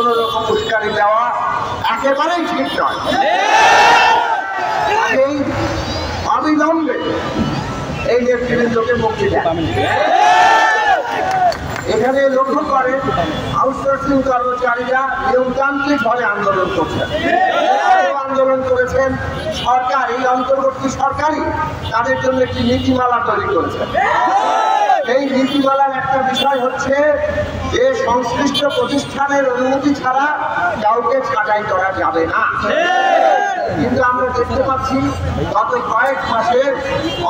কোন রকম উস্কানি দেওয়া একেবারেই ঠিক নয়। এই অবিলম্বে এই নেতৃবৃন্দকে মুক্তি দেয়। এখানে লক্ষ্য করেন আউটসোর্সিং কর্মচারীরা নিয়মতান্ত্রিক ভাবে আন্দোলন করছেন, আন্দোলন করেছেন। সরকার, এই অন্তর্বর্তী সরকারই তাদের জন্য একটি নীতিমালা তৈরি করেছেন। এই নীতিমালার একটা বিষয় হচ্ছে যে সংশ্লিষ্ট প্রতিষ্ঠানের অনুমতি ছাড়া কাউকে ছাঁটাই করা যাবে না। কিন্তু আমরা দেখতে পাচ্ছি গত কয়েক মাসে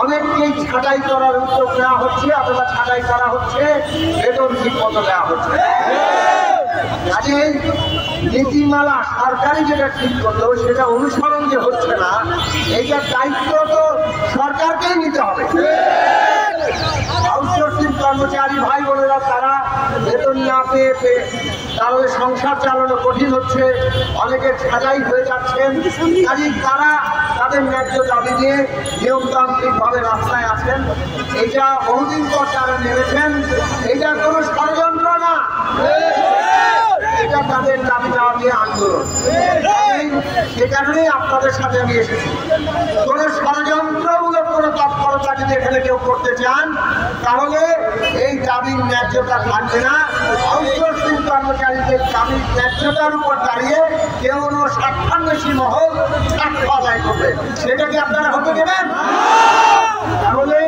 অনেককেই ছাঁটাই করার উদ্যোগ নেওয়া হচ্ছে অথবা ছাঁটাই করা হচ্ছে, বেতন ঠিক মতো দেওয়া হচ্ছে। কাজেই নীতিমালা সরকারি যেটা ঠিক করলো সেটা অনুসরণ যে হচ্ছে না, এইটার দায়িত্ব তো সরকারকেই নিতে হবে। আউটসোর্সিং কর্মচারী ভাই বোনেরা তারা বেতন না পেয়ে তাহলে সংসার চালানো কঠিন হচ্ছে, অনেকে ছাঁটাই হয়ে যাচ্ছেন। কাজেই তারা তাদের ন্যায্য দাবি নিয়ে নিয়মতান্ত্রিকভাবে রাস্তায় আছেন। এটা বহুদিন পর তারা নেমেছেন, এটা কোনো ষড়যন্ত্র না, এটা তাদের দাবি দেওয়া নিয়ে আন্দোলন। সে কারণেই আপনাদের সাথে আমি এসেছি। কোন ষড়যন্ত্রমূলক কোন তৎপরতা যদি এখানে কেউ করতে চান তাহলে এই দাবির ন্যায্যতা থাকবে না। আউটসোর্সিং কর্মচারীদের দাবির ন্যায্যতার উপর দাঁড়িয়ে কেউ স্বার্থান্বেষী মহল স্বার্থ আদায় করবে, সেটা কি আপনারা হতে দেবেন? তাহলে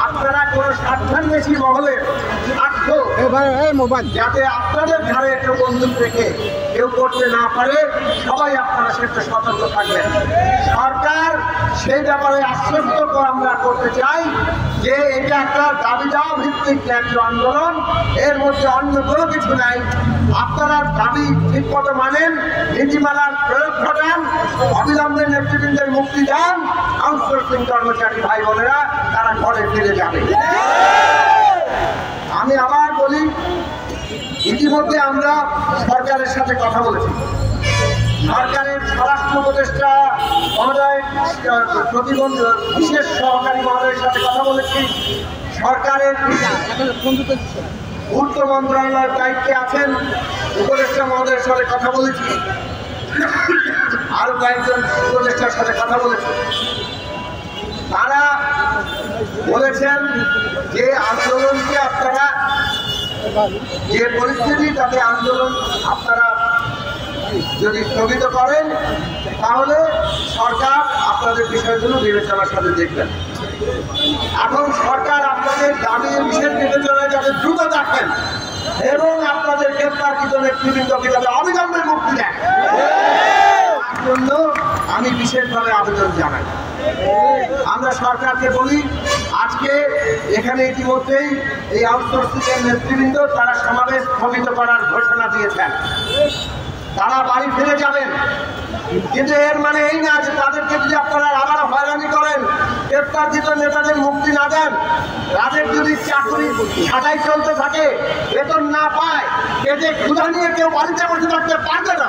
আপনারা কোন স্বার্থান্বেষী মহলের স্বার্থ যাতে আপনাদের ঘরে একটু বন্দুক রেখে কেউ করতে না পারে, সবাই আপনারা সেটা সতর্ক থাকবেন। সরকার সেই ব্যাপারে আশ্বস্ত আমরা করতে চাই যে এটা একটা দাবি দেওয়া ভিত্তিক ন্যায্য আন্দোলন, এর মধ্যে অন্য কোনো কিছু নাই। আপনারা দাবি ঠিক মতো মানেন, নীতিমালার প্রয়োগ ঘটান, অবিলম্বে নেতৃবৃন্দের মুক্তি দেন, আউটসোর্সিং কর্মচারী ভাই বোনেরা তারা ঘরে ফিরে যাবে। আমি আবার বলি, ইতিমধ্যে আমরা সরকারের সাথে কথা বলেছি। সরকারের স্বরাষ্ট্র উপদেষ্টা মহোদয়, বিশেষ সহকারী মহোদয়ের সাথে কথা বলেছি। সরকারের পূর্ত মন্ত্রণালয়ের দায়িত্বে আছেন উপদেষ্টা মহোদয়ের সাথে কথা বলেছি, আরো কয়েকজন উপদেষ্টার সাথে কথা বলেছি। তারা বলেছেন যে আন্দোলনকে আপনারা, যে পরিস্থিতি তাতে আন্দোলন আপনারা যদি স্থগিত করেন তাহলে সরকার আপনাদের বিষয়গুলো বিবেচনার সাথে দেখবেন। এখন সরকার আপনাদের দাবির বিশেষ বিবেচনায় যাতে দ্রুত দেখেন এবং আপনাদের গ্রেপ্তারকৃত নেতৃবৃন্দকে যাতে অবিলম্বে মুক্তি দেন, তার জন্য আমি বিশেষভাবে আবেদন জানাই। আমরা সরকারকে বলি, আজকে এখানে ইতিমধ্যেই এই আউটসোর্সিং এর নেতৃবৃন্দ তারা সমাবেশ স্থগিত করার ঘোষণা দিয়েছেন, তারা বাড়ি ফিরে যাবেন। কিন্তু এর মানে এই না যে তাদেরকে যদি আপনারা আবারও হয়রানি করেন, গ্রেপ্তারকৃত নেতাদের মুক্তি না দেন, তাদের যদি চাকরি ছাঁটাই চলতে থাকে, বেতন না পায়, পেটে ক্ষুধা নিয়ে কেউ বাড়িতে বসে থাকতে পারবে না,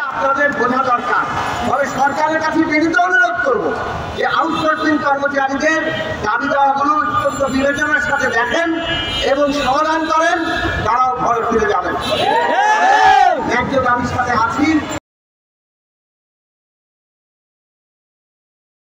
আপনাদের বোঝা দরকার। তবে সরকারের কাছে বিনীত অনুরোধ করবো যে আউটসোর্সিং কর্মচারীদের দাবি দেওয়াগুলো অত্যন্ত বিবেচনার সাথে দেখেন এবং সমাধান করেন, তারাও ঘরে ফিরে যাবেন। ন্যায্য দাবির সাথে আছি।